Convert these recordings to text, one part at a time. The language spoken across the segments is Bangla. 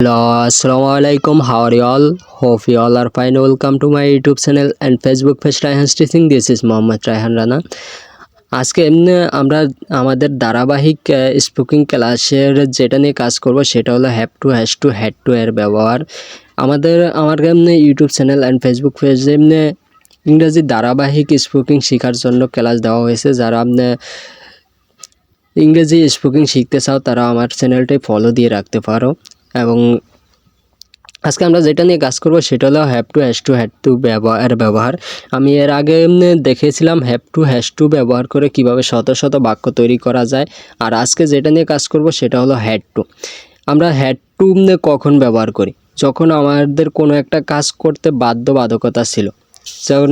Hello, Assalamualaikum. How are you all? Hope you all are fine. Welcome to my YouTube channel and Facebook page Rayhan's Teaching. This is Mohammad Rayhan Rana. আজকে আমরা আমাদের ধারাবাহিক স্পিকিং ক্লাসের যেটা নিয়ে কাজ করব সেটা হলো have to, has to, had to এর ব্যবহার। আমার ইউটিউব চ্যানেল অ্যান্ড ফেসবুক পেজে ইংরেজি ধারাবাহিক স্পিকিং শেখার জন্য ক্লাস দেওয়া হয়েছে। যারা ইংরেজি স্পিকিং শিখতে চাও তারা আমার চ্যানেলটাই ফলো দিয়ে রাখতে পারো। এবং আজকে আমরা যেটা নিয়ে কাজ করব সেটা হলো have to, has to, had to ব্যবহার। আমি এর আগে দেখেছিলাম হ্যাভ টু, হ্যাজ টু ব্যবহার করে কিভাবে শত শত বাক্য তৈরি করা যায়। আর আজকে যেটা নিয়ে কাজ করব সেটা হলো হ্যাড টু। আমরা হ্যাড টু কখন ব্যবহার করি? যখন আমাদের কোনো একটা কাজ করতে বাধ্যবাধকতা ছিল। যেমন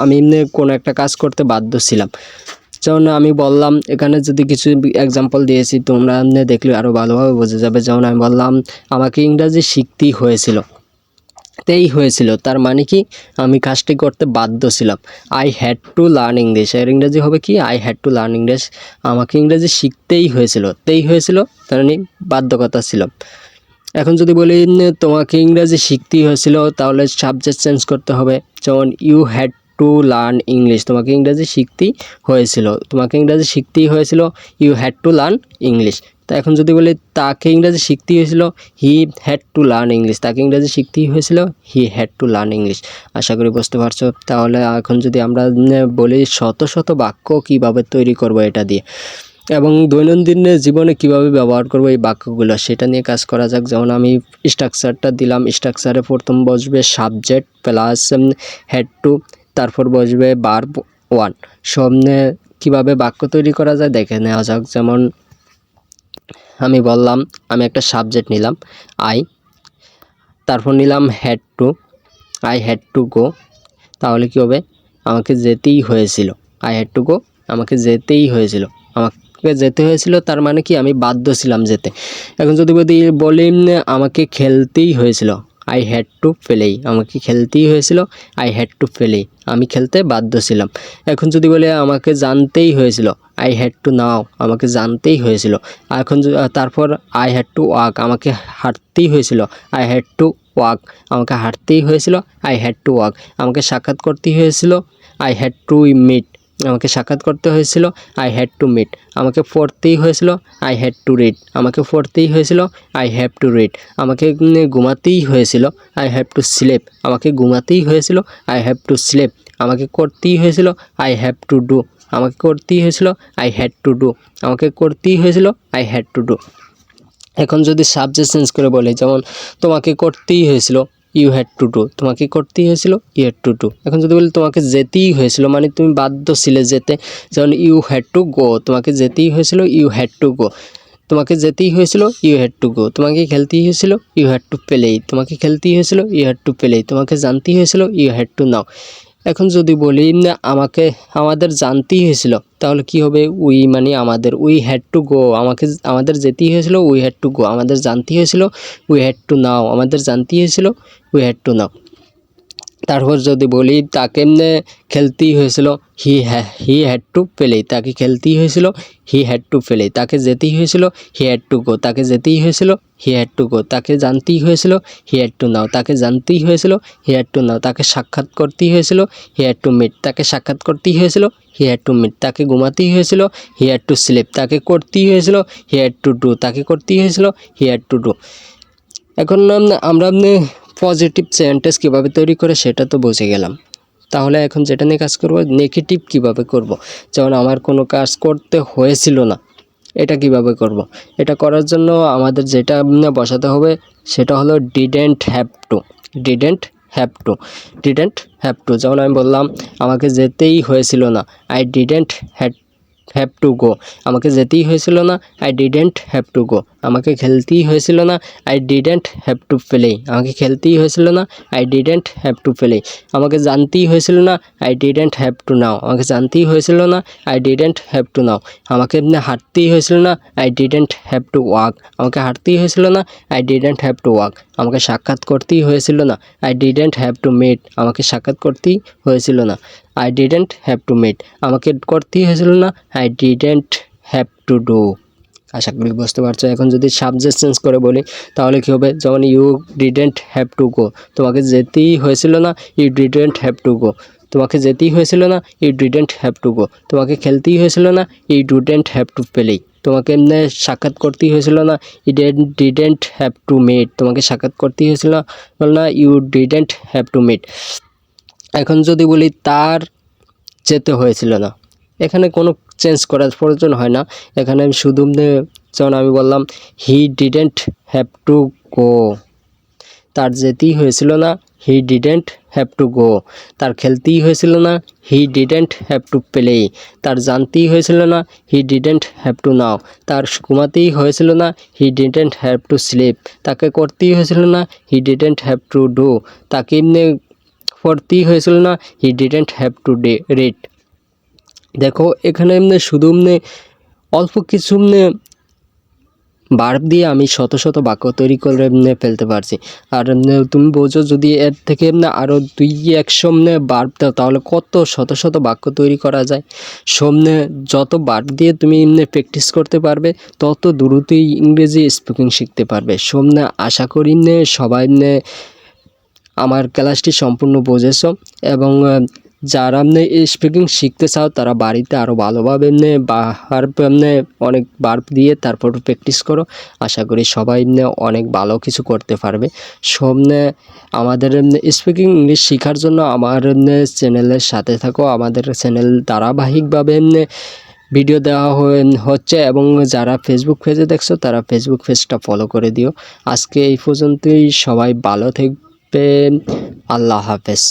আমি কোনো একটা কাজ করতে বাধ্য ছিলাম। যেমন আমি বললাম, এখানে যদি কিছু এক্সাম্পল দিয়েছি তোমরা দেখলে আরও ভালোভাবে বোঝা যাবে। যেমন আমি বললাম আমাকে ইংরাজি শিখতেই হয়েছিল, তার মানে কি আমি কাজটি করতে বাধ্য ছিলাম। I had to learn English, এর ইংরাজি হবে কি? I had to learn English. আমাকে ইংরাজি শিখতেই হয়েছিল তার মানে বাধ্যকতা ছিল। এখন যদি বলি তোমাকে ইংরাজি শিখতেই হয়েছিল, তাহলে সাবজেক্ট চেঞ্জ করতে হবে। যেমন you had to learn English, তোমাকে ইংরাজি শিখতেই হয়েছিল, you had to learn English. তা এখন যদি বলি তাকে ইংরাজি শিখতেই হয়েছিল, he had to learn English, তাকে ইংরাজি শিখতেই হয়েছিল, he had to learn English. আশা করি বুঝতে পারছো। তাহলে এখন যদি আমরা বলি শত শত বাক্য কিভাবে তৈরি করব এটা দিয়ে, এবং দৈনন্দিন জীবনে কিভাবে ব্যবহার করব এই বাক্যগুলো, সেটা নিয়ে কাজ করা যাক। যেমন আমি স্ট্রাকচারটা দিলাম। স্ট্রাকচারে প্রথম বসবে সাবজেক্ট প্লাস হ্যাড টু, তারপর বসবে ভার্ব ওয়ান। সব কীভাবে বাক্য তৈরি করা যায় দেখে নেওয়া যাক। যেমন আমি বললাম, আমি একটা সাবজেক্ট নিলাম আই, তারপর নিলাম had to, I had to go. তাহলে কী হবে? আমাকে যেতেই হয়েছিল। আই হ্যাড টু গো, আমাকে যেতেই হয়েছিল। যেতে হয়েছিল তার মানে কি আমি বাধ্য ছিলাম যেতে। এখন যদি বলি আমাকে খেলতেই হয়েছিল, আই হ্যাড টু প্লে, আমাকে খেলতেই হয়েছিল, আই হ্যাড টু প্লে, আমি খেলতে বাধ্য ছিলাম। এখন যদি বলি আমাকে জানতেই হয়েছিল, আই হ্যাড টু নাও, আমাকে জানতেই হয়েছিল। এখন তারপর আই হ্যাড টু ওয়াক, আমাকে হাঁটতেই হয়েছিল, আই হ্যাড টু ওয়াক, আমাকে হাঁটতেই হয়েছিল, আই হ্যাড টু ওয়াক। আমাকে সাক্ষাৎ করতেই হয়েছিল, আই হ্যাড টু মিট, আমাকে সাক্ষাৎ করতে হয়েছিল, আই হ্যাড টু মিট। আমাকে পড়তেই হয়েছিল, আই হ্যাড টু রিড, আমাকে পড়তেই হয়েছিল, আই হ্যাভ টু রিড। আমাকে ঘুমাতেই হয়েছিল, আই হ্যাভ টু স্লিপ, আমাকে ঘুমাতেই হয়েছিল, আই হ্যাভ টু স্লিপ। আমাকে করতেই হয়েছিল, আই হ্যাভ টু ডু, আমাকে করতেই হয়েছিল, আই হ্যাড টু ডু, আমাকে করতেই হয়েছিল, আই হ্যাড টু ডু। এখন যদি সাবজেক্ট চেঞ্জ করে বলি, যেমন তোমাকে করতেই হয়েছিল, ইউ হ্যাড টু ডু, তোমাকে করতেই হয়েছিল, ইউ হ্যাড টু ডু। এখন যদি বলি তোমাকে যেতেই হয়েছিল, মানে তুমি বাধ্য ছিলে যেতে। যেমন ইউ হ্যাড টু গো, তোমাকে যেতেই হয়েছিল, ইউ হ্যাড টু গো, তোমাকে যেতেই হয়েছিল, ইউ হ্যাড টু গো। তোমাকে খেলতেই হয়েছিল, ইউ হ্যাড টু প্লে, তোমাকে খেলতেই হয়েছিল, ইউ হ্যাড টু প্লে, তোমাকে জানতেই হয়েছিল, ইউ হ্যাড টু নাও। এখন যদি বলি আমাদের জানতেই হয়েছিল, তাহলে কি হবে? উই মানে আমাদের, উই হ্যাড টু গো, আমাদের যেতেই হয়েছিল, উই হ্যাড টু গো। আমাদের জানতেই হয়েছিল, উই হ্যাড টু নাও, আমাদের জানতেই হয়েছিল, উই হ্যাড টু নাও। তারপর যদি বলি তাকে খেলতেই হয়েছিল, হি হ্যাড টু প্লে, তাকে খেলতেই হয়েছিল, হি হ্যাড টু প্লে। তাকে যেতেই হয়েছিল, হি হ্যাড টু গো, তাকে যেতেই হয়েছিল, হি হ্যাড টু গো। তাকে জানতেই হয়েছিল, হি হ্যাড টু নাও, তাকে জানতেই হয়েছিল, হি হ্যাড টু নাও। তাকে সাক্ষাৎ করতেই হয়েছিল, হি হ্যাড টু মিট, তাকে সাক্ষাৎ করতেই হয়েছিল, হি হ্যাড টু মিট। তাকে ঘুমাতেই হয়েছিল, হি হ্যাড টু স্লিপ, তাকে করতেই হয়েছিল, হি হ্যাড টু ডু, তাকে করতেই হয়েছিল, হি হ্যাড টু ডু। এখন আমরা পজিটিভ সেন্টেন্স কীভাবে তৈরি করে সেটা তো বুঝে গেলাম। তাহলে এখন যেটা নিয়ে কাজ করব, নেগেটিভ কিভাবে করব। যেমন আমার কোনো কাজ করতে হয়েছিল না, এটা কিভাবে করব। এটা করার জন্য আমাদের যেটা বসাতে হবে সেটা হলো didn't have two, didn't have two, didn't have two. যেমন আমি বললাম আমাকে যেতেই হয়েছিল না, আই ডিডেন্ট হ্যাভ টু গো, আমাকে যেতেই হয়েছিল না, আই ডিডেন্ট হ্যাভ টু গো। আমাকে খেলতেই হয়েছিল না, I didn't have to play, আমাকে খেলতেই হয়েছিল না, I didn't have to play. আমাকে জানতেই হয়েছিল না, আই ডিডেন্ট হ্যাভ টু নাও, আমাকে জানতেই হয়েছিল না, আই ডিডেন্ট হ্যাভ টু নাও। আমাকে হাঁটতেই হয়েছিল না, I didn't have to walk, আমাকে হাঁটতেই হয়েছিল না, I didn't have to walk. আমাকে সাক্ষাৎ করতেই হয়েছিল না, I didn't have to meet, আমাকে সাক্ষাৎ করতেই হয়েছিল না, I didn't have to meet. আমাকে করতেই হয়েছিল না, I didn't have to do. আশা করি বুঝতে পারছো। এখন যদি সাবজেক্ট চেঞ্জ করে বলি তাহলে কী হবে, যেমন you didn't have to go, তোমাকে যেতেই হয়েছিল না, you didn't have to go. তোমাকে যেতেই হয়েছিল না, you didn't have to go. তোমাকে খেলতেই হয়েছিল না, you didn't have to play. তোমাকে এমনি সাক্ষাৎ করতেই হয়েছিল না, you didn't have to meet. তোমাকে সাক্ষাৎ করতেই হয়েছিল না, you didn't have to meet. এখন যদি বলি তার যেতে হয়েছিল না, এখানে কোনো চেঞ্জ করার প্রয়োজন হয় না। এখানে আমি শুধু যেমন আমি বললাম হি ডিডেন্ট হ্যাভ টু গো, তার যেতেই হয়েছিল না, হি ডিডেন্ট হ্যাভ টু গো। তার খেলতেই হয়েছিল না, he didn't have to play. তার জানতেই হয়েছিল না, হি ডিডেন্ট হ্যাভ টু নাও। তার ঘুমাতেই হয়েছিল না, he didn't have to sleep. তাকে করতেই হয়েছিল না, he didn't have to do. তাকে এমনি পড়তেই হয়েছিল না, he didn't have to read. দেখো এখানে এমনি শুধু অল্প কিছু ভার্ব দিয়ে আমি শত শত বাক্য তৈরি করে ফেলতে পারছি। আর তুমি বোঝো যদি এর থেকে আরও 200 ভার্ব দাও তাহলে কত শত শত বাক্য তৈরি করা যায়। যত ভার্ব দিয়ে তুমি প্র্যাকটিস করতে পারবে তত দ্রুতই ইংরেজি স্পিকিং শিখতে পারবে। আশা করি সবাই আমার ক্লাসটি সম্পূর্ণ বুঝেছো, এবং যারা স্পিকিং শিখতে চাও তারা বাড়িতে আরও ভালোভাবে ভার্ব অনেক ভার্ব দিয়ে তারপর প্র্যাকটিস করো। আশা করি সবাই অনেক ভালো কিছু করতে পারবে। আমাদের স্পিকিং ইংলিশ শেখার জন্য আমার চ্যানেলের সাথে থাকো। আমাদের চ্যানেল ধারাবাহিকভাবে ভিডিও দেওয়া হচ্ছে, এবং যারা ফেসবুক পেজে দেখছো তারা ফেসবুক পেজটা ফলো করে দিও। আজকে এই পর্যন্তই, সবাই ভালো থাকবেন। আল্লাহ হাফেজ।